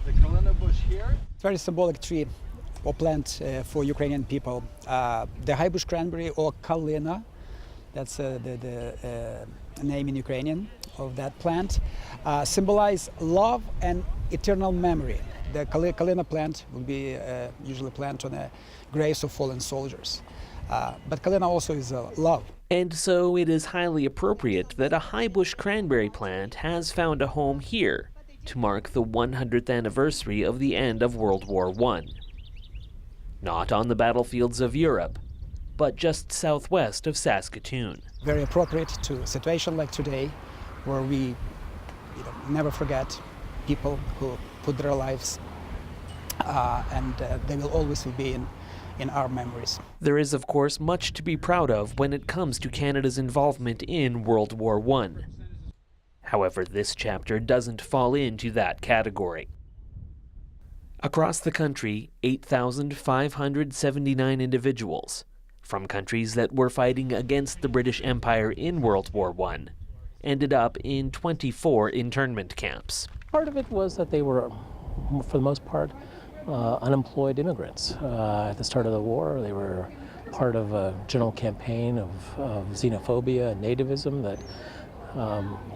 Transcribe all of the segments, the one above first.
the kalina bush here. It's a very symbolic tree or plant for Ukrainian people. The high bush cranberry or kalina, that's the name in Ukrainian of that plant, symbolize love and eternal memory. The kalina plant will be usually planted on the graves of fallen soldiers. But kalina also is love. And so it is highly appropriate that a high bush cranberry plant has found a home here to mark the 100th anniversary of the end of World War I. Not on the battlefields of Europe, but just southwest of Saskatoon. Very appropriate to a situation like today, where we never forget people who put their lives, and they will always be in our memories. There is, of course, much to be proud of when it comes to Canada's involvement in World War I. However, this chapter doesn't fall into that category. Across the country, 8,579 individuals from countries that were fighting against the British Empire in World War I ended up in 24 internment camps. Part of it was that they were, for the most part, unemployed immigrants. At the start of the war, they were part of a general campaign of xenophobia and nativism that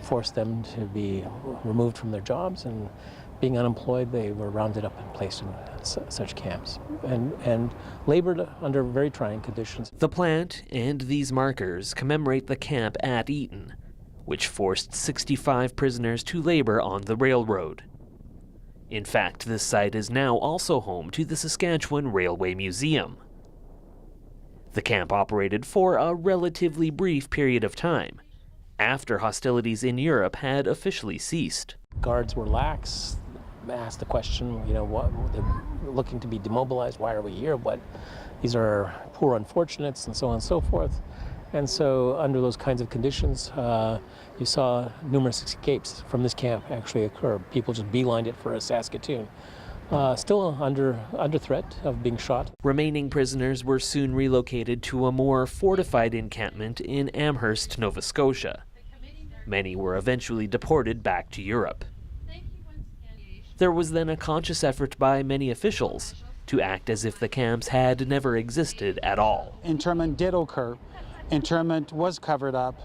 forced them to be removed from their jobs, and being unemployed, they were rounded up and placed in such camps and labored under very trying conditions. The plant and these markers commemorate the camp at Eaton, which forced 65 prisoners to labor on the railroad. In fact, this site is now also home to the Saskatchewan Railway Museum. The camp operated for a relatively brief period of time, after hostilities in Europe had officially ceased. Guards were lax, asked the question, what, they're looking to be demobilized, why are we here? These are poor unfortunates, and so on and so forth. And so under those kinds of conditions, you saw numerous escapes from this camp actually occur. People just beelined it for Saskatoon. Still under threat of being shot. Remaining prisoners were soon relocated to a more fortified encampment in Amherst, Nova Scotia. Many were eventually deported back to Europe. There was then a conscious effort by many officials to act as if the camps had never existed at all. Internment did occur. Internment was covered up.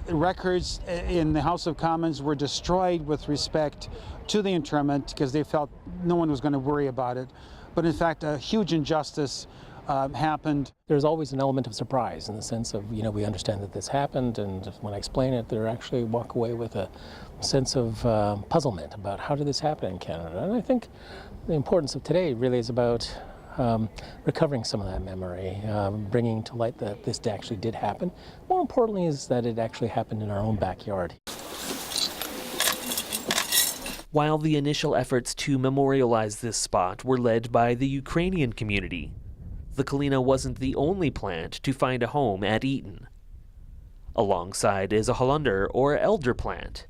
Records in the House of Commons were destroyed with respect to the internment because they felt no one was going to worry about it. But in fact, a huge injustice happened. There's always an element of surprise in the sense of, we understand that this happened, and when I explain it, they actually walk away with a sense of puzzlement about how did this happen in Canada. And I think the importance of today really is about recovering some of that memory, bringing to light that this actually did happen. More importantly is that it actually happened in our own backyard. While the initial efforts to memorialize this spot were led by the Ukrainian community, the kalina wasn't the only plant to find a home at Eaton. Alongside is a Holunder or elder plant.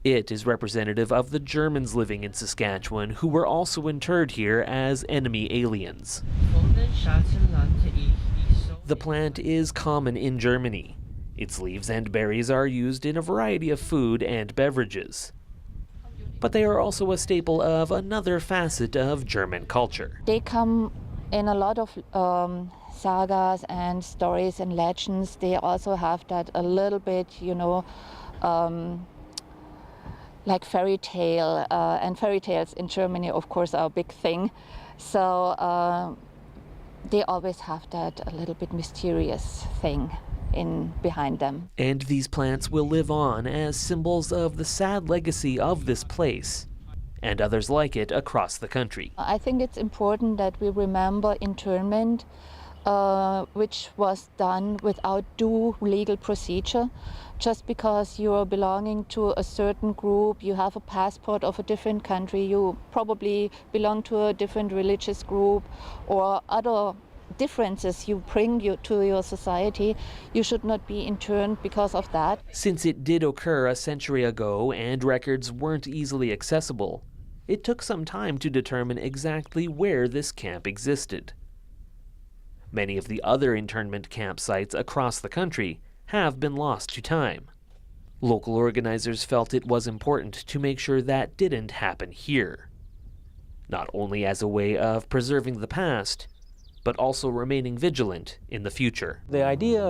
It is representative of the Germans living in Saskatchewan who were also interred here as enemy aliens. The plant is common in Germany. Its leaves and berries are used in a variety of food and beverages. But they are also a staple of another facet of German culture. They come in a lot of sagas and stories and legends. They also have that a little bit, like fairy tale, and fairy tales in Germany, of course, are a big thing. So they always have that a little bit mysterious thing behind them. And these plants will live on as symbols of the sad legacy of this place and others like it across the country. I think it's important that we remember internment, which was done without due legal procedure. Just because you are belonging to a certain group, you have a passport of a different country, you probably belong to a different religious group or other differences you bring to your society, you should not be interned because of that. Since it did occur a century ago and records weren't easily accessible, it took some time to determine exactly where this camp existed. Many of the other internment campsites across the country have been lost to time. Local organizers felt it was important to make sure that didn't happen here, not only as a way of preserving the past, but also remaining vigilant in the future. The idea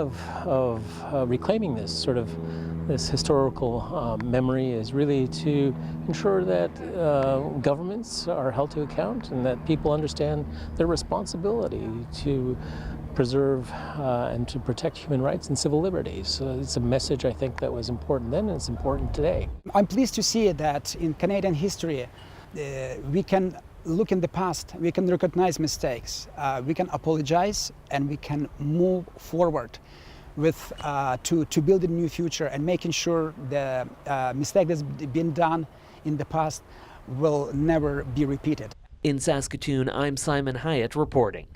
of reclaiming this historical memory is really to ensure that governments are held to account and that people understand their responsibility to preserve and to protect human rights and civil liberties. So it's a message I think that was important then and it's important today. I'm pleased to see that in Canadian history we can look in the past, we can recognize mistakes, we can apologize, and we can move forward with to build a new future and making sure the mistake that's been done in the past will never be repeated. In Saskatoon, I'm Simon Hiatt reporting.